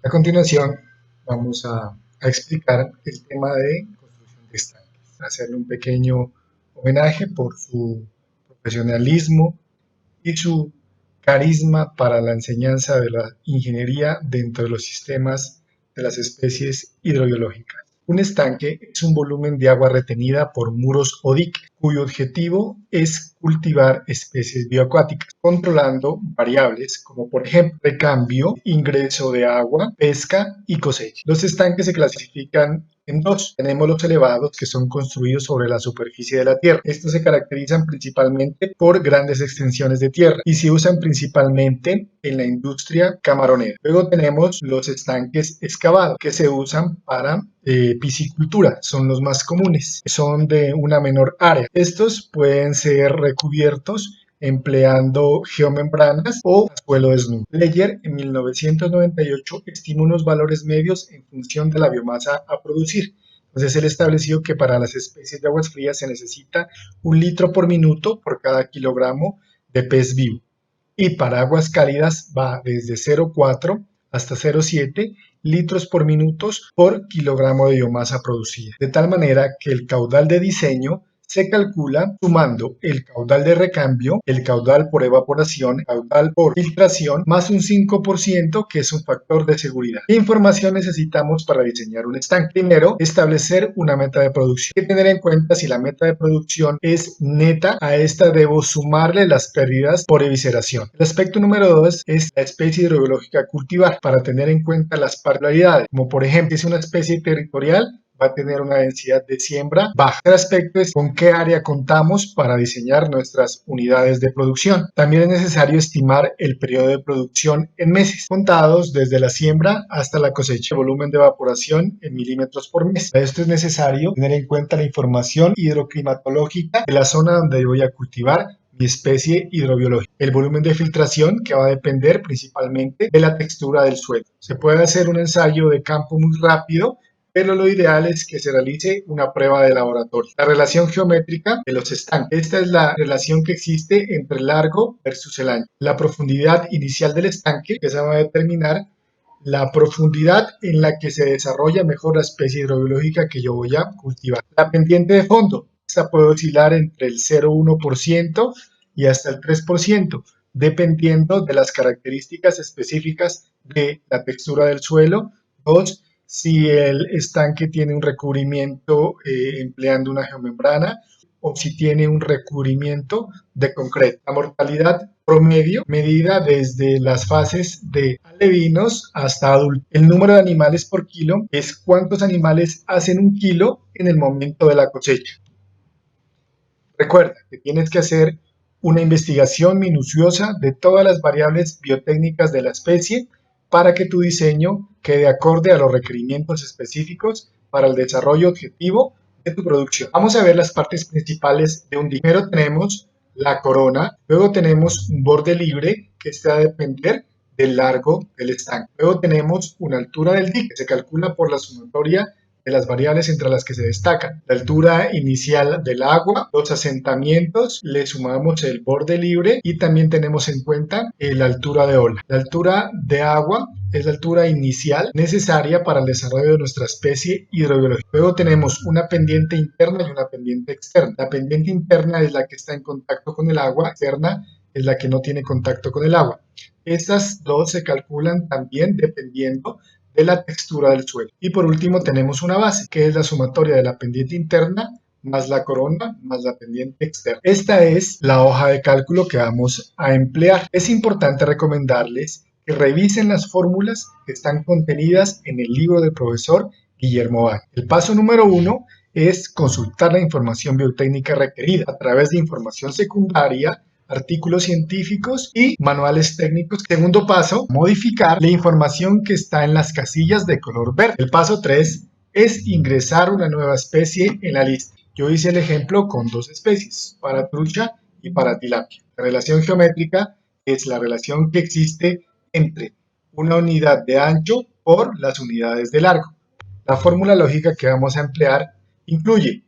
A continuación, vamos a explicar el tema de construcción de estanques, hacerle un pequeño homenaje por su profesionalismo y su carisma para la enseñanza de la ingeniería dentro de los sistemas de las especies hidrobiológicas. Un estanque es un volumen de agua retenida por muros o diques, cuyo objetivo es cultivar especies bioacuáticas, controlando variables como por ejemplo recambio, ingreso de agua, pesca y cosecha. Los estanques se clasifican en dos. Tenemos los elevados, que son construidos sobre la superficie de la tierra. Estos se caracterizan principalmente por grandes extensiones de tierra y se usan principalmente en la industria camaronera. Luego tenemos los estanques excavados, que se usan para piscicultura, son los más comunes, son de una menor área. Estos pueden ser recubiertos empleando geomembranas o suelo desnudo. Leyer en 1998 estimó unos valores medios en función de la biomasa a producir. Entonces él estableció que para las especies de aguas frías se necesita 1 litro por minuto por cada kilogramo de pez vivo. Y para aguas cálidas va desde 0,4 hasta 0,7 litros por minuto por kilogramo de biomasa producida. De tal manera que el caudal de diseño se calcula sumando el caudal de recambio, el caudal por evaporación, el caudal por filtración, más un 5%, que es un factor de seguridad. ¿Qué información necesitamos para diseñar un estanque? Primero, establecer una meta de producción. Hay que tener en cuenta si la meta de producción es neta, a esta debo sumarle las pérdidas por evisceración. El aspecto número 2 es la especie hidrobiológica a cultivar, para tener en cuenta las particularidades, como por ejemplo, si es una especie territorial, va a tener una densidad de siembra baja. El aspecto es con qué área contamos para diseñar nuestras unidades de producción. También es necesario estimar el periodo de producción en meses, contados desde la siembra hasta la cosecha. El volumen de evaporación en milímetros por mes. Para esto es necesario tener en cuenta la información hidroclimatológica de la zona donde voy a cultivar mi especie hidrobiológica. El volumen de filtración, que va a depender principalmente de la textura del suelo. Se puede hacer un ensayo de campo muy rápido, pero lo ideal es que se realice una prueba de laboratorio. La relación geométrica de los estanques. Esta es la relación que existe entre el largo versus el ancho. La profundidad inicial del estanque, que se va a determinar la profundidad en la que se desarrolla mejor la especie hidrobiológica que yo voy a cultivar. La pendiente de fondo. Esta puede oscilar entre el 0,1% y hasta el 3%, dependiendo de las características específicas de la textura del suelo. 2, si el estanque tiene un recubrimiento empleando una geomembrana o si tiene un recubrimiento de concreto. La mortalidad promedio medida desde las fases de alevinos hasta adultos. El número de animales por kilo es cuántos animales hacen 1 kilo en el momento de la cosecha. Recuerda que tienes que hacer una investigación minuciosa de todas las variables biotécnicas de la especie para que tu diseño quede acorde a los requerimientos específicos para el desarrollo objetivo de tu producción. Vamos a ver las partes principales de un dique. Primero tenemos la corona, luego tenemos un borde libre que está a depender del largo del estanque. Luego tenemos una altura del dique, que se calcula por la sumatoria de las variables entre las que se destacan: la altura inicial del agua, los asentamientos, le sumamos el borde libre y también tenemos en cuenta la altura de ola. La altura de agua es la altura inicial necesaria para el desarrollo de nuestra especie hidrobiológica. Luego tenemos una pendiente interna y una pendiente externa. La pendiente interna es la que está en contacto con el agua, externa es la que no tiene contacto con el agua. Estas dos se calculan también dependiendo de la textura del suelo. Y por último tenemos una base, que es la sumatoria de la pendiente interna más la corona más la pendiente externa. Esta es la hoja de cálculo que vamos a emplear. Es importante recomendarles que revisen las fórmulas que están contenidas en el libro del profesor Guillermo Valle. El paso número 1 es consultar la información biotécnica requerida a través de información secundaria, artículos científicos y manuales técnicos. Segundo paso, modificar la información que está en las casillas de color verde. El paso 3 es ingresar una nueva especie en la lista. Yo hice el ejemplo con 2 especies, para trucha y para tilapia. La relación geométrica es la relación que existe entre una unidad de ancho por las unidades de largo. La fórmula lógica que vamos a emplear incluye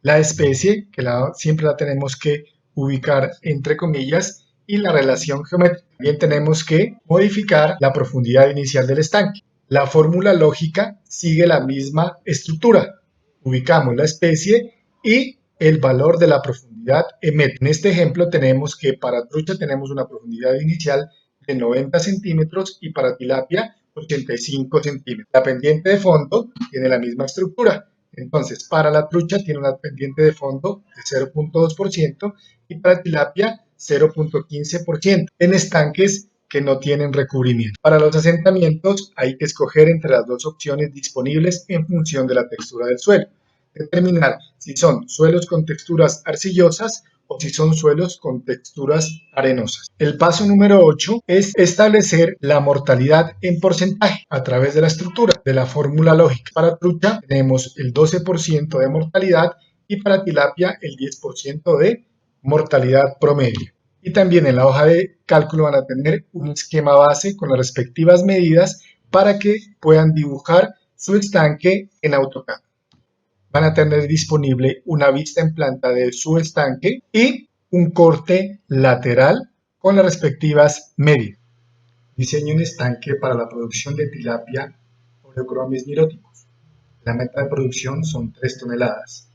la especie, que siempre la tenemos que ubicar entre comillas, y la relación geométrica. También tenemos que modificar la profundidad inicial del estanque. La fórmula lógica sigue la misma estructura. Ubicamos la especie y el valor de la profundidad EMET. En este ejemplo tenemos que para trucha tenemos una profundidad inicial de 90 centímetros y para tilapia 85 centímetros. La pendiente de fondo tiene la misma estructura. Entonces, para la trucha tiene una pendiente de fondo de 0.2% y para tilapia 0.15% en estanques que no tienen recubrimiento. Para los asentamientos hay que escoger entre las dos opciones disponibles en función de la textura del suelo. Determinar si son suelos con texturas arcillosas o si son suelos con texturas arenosas. El paso número 8 es establecer la mortalidad en porcentaje a través de la estructura de la fórmula lógica. Para trucha tenemos el 12% de mortalidad y para tilapia el 10% de mortalidad promedio. Y también en la hoja de cálculo van a tener un esquema base con las respectivas medidas para que puedan dibujar su estanque en AutoCAD. Van a tener disponible una vista en planta de su estanque y un corte lateral con las respectivas medidas. Diseño un estanque para la producción de tilapia Oreochromis niloticus. La meta de producción son 3 toneladas.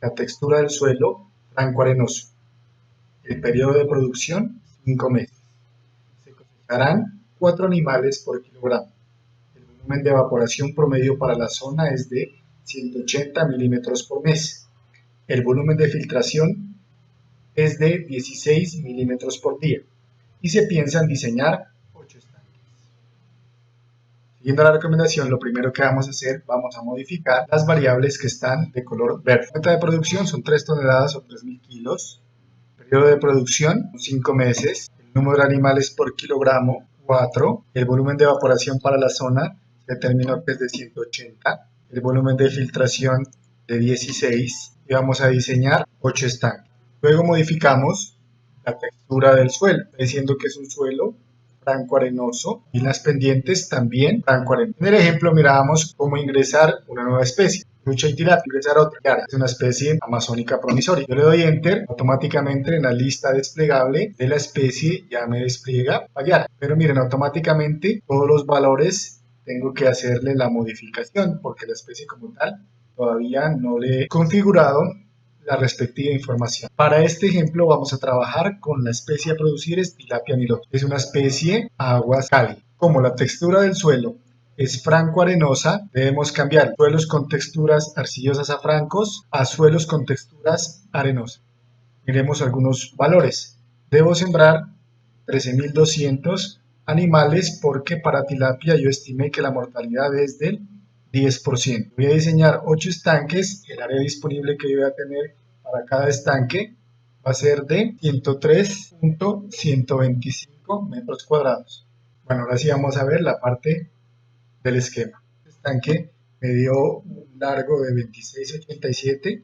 La textura del suelo, franco arenoso. El periodo de producción, 5 meses. Se cosecharán 4 animales por kilogramo. El volumen de evaporación promedio para la zona es de 180 milímetros por mes. El volumen de filtración es de 16 milímetros por día y se piensa en diseñar 8 estanques. Siguiendo la recomendación, lo primero que vamos a hacer, vamos a modificar las variables que están de color verde. La meta de producción son 3 toneladas o 3.000 kilos. El periodo de producción, 5 meses. El número de animales por kilogramo, 4. El volumen de evaporación para la zona se determinó que es de 180. El volumen de filtración de 16 y vamos a diseñar 8 estanques. Luego modificamos la textura del suelo, diciendo que es un suelo franco arenoso y las pendientes también franco arenoso. En el ejemplo mirábamos cómo ingresar una nueva especie. Trucha y tilapia, ingresar otra. Es una especie amazónica promisoria. Yo le doy enter, automáticamente en la lista desplegable de la especie ya me despliega Payara. Pero miren, automáticamente todos los valores tengo que hacerle la modificación porque la especie como tal todavía no le he configurado la respectiva información. Para este ejemplo vamos a trabajar con la especie a producir es tilapia niloticus. Es una especie aguas cálidas. Como la textura del suelo es franco arenosa, debemos cambiar suelos con texturas arcillosas a francos a suelos con texturas arenosas. Miremos algunos valores. Debo sembrar 13.200 animales porque para tilapia yo estimé que la mortalidad es del 10%. Voy a diseñar 8 estanques. El área disponible que yo voy a tener para cada estanque va a ser de 103.125 metros cuadrados. Bueno, ahora sí vamos a ver la parte del esquema. El estanque me dio un largo de 26.87 y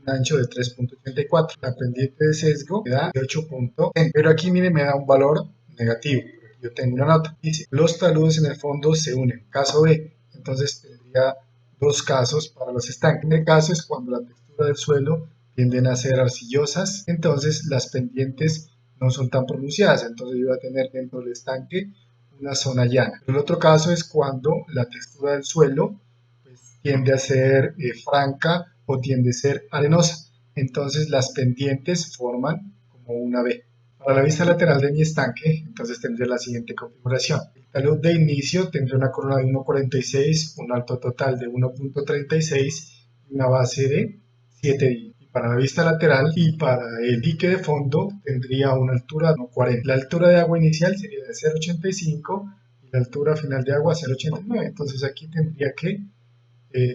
un ancho de 3.84. La pendiente de sesgo me da 8.10, pero aquí miren me da un valor negativo. Yo tengo una nota, dice los taludes en el fondo se unen, caso B. Entonces tendría dos casos para los estanques. El caso es cuando la textura del suelo tienden a ser arcillosas, entonces las pendientes no son tan pronunciadas, entonces yo voy a tener dentro del estanque una zona llana. El otro caso es cuando la textura del suelo pues, tiende a ser franca o tiende a ser arenosa, entonces las pendientes forman como una B. Para la vista lateral de mi estanque, entonces tendré la siguiente configuración. El talud de inicio tendrá una corona de 1.46, un alto total de 1.36 y una base de 7 días. Y para la vista lateral y para el dique de fondo tendría una altura de 1.40. La altura de agua inicial sería de 0.85 y la altura final de agua 0.89. Entonces aquí tendría que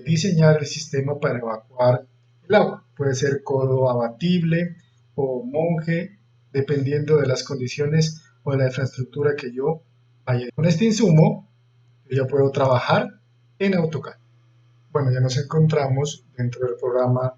diseñar el sistema para evacuar el agua. Puede ser codo abatible o monje, dependiendo de las condiciones o de la infraestructura que yo vaya. Con este insumo, yo ya puedo trabajar en AutoCAD. Bueno, ya nos encontramos dentro del programa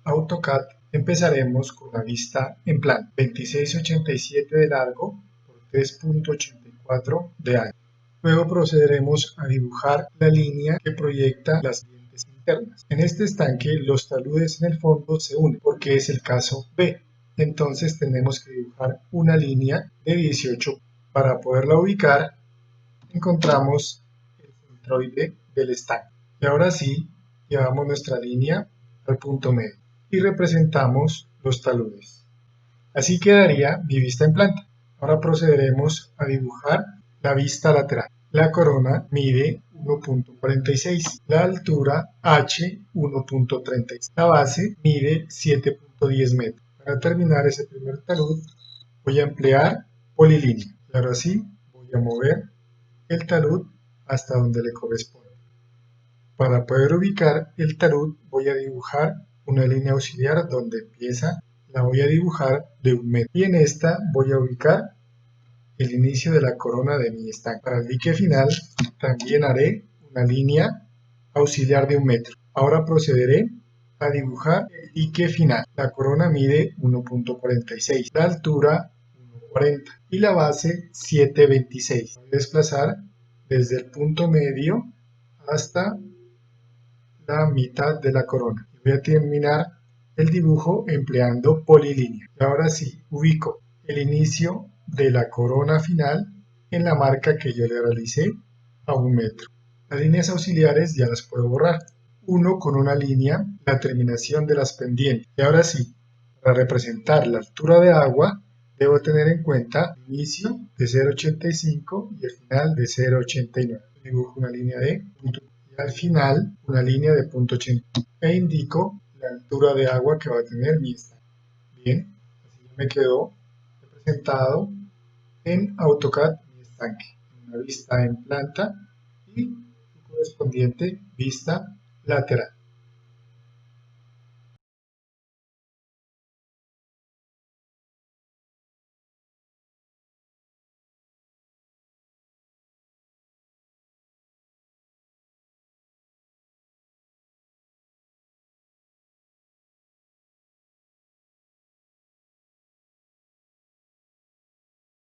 AutoCAD. Empezaremos con la vista en planta. 26.87 de largo por 3.84 de ancho. Luego procederemos a dibujar la línea que proyecta las dientes internas. En este estanque los taludes en el fondo se unen porque es el caso B. entonces tenemos que dibujar una línea de 18. Para poderla ubicar, encontramos el centroide del estanque. Y ahora sí, llevamos nuestra línea al punto medio y representamos los taludes. Así quedaría mi vista en planta. Ahora procederemos a dibujar la vista lateral. La corona mide 1.46, la altura h 1.36, la base mide 7.10 metros. Para terminar ese primer talud voy a emplear polilínea. Y ahora sí voy a mover el talud hasta donde le corresponde. Para poder ubicar el talud voy a dibujar una línea auxiliar donde empieza, la voy a dibujar de 1 metro. Y en esta voy a ubicar el inicio de la corona de mi estanque. Para el dique final también haré una línea auxiliar de 1 metro. Ahora procederé a dibujar el dique final. La corona mide 1.46, la altura 1.40 y la base 7.26. Voy a desplazar desde el punto medio hasta la mitad de la corona. Voy a terminar el dibujo empleando polilínea. Y ahora sí, ubico el inicio de la corona final en la marca que yo le realicé a 1 metro. Las líneas auxiliares ya las puedo borrar. Uno con una línea, la terminación de las pendientes. Y ahora sí, para representar la altura de agua, debo tener en cuenta el inicio de 0.85 y el final de 0.89. Dibujo una línea de punto y al final una línea de punto 80 e indico la altura de agua que va a tener mi estanque. Bien, así me quedó representado en AutoCAD mi estanque, una vista en planta y su correspondiente vista lateral.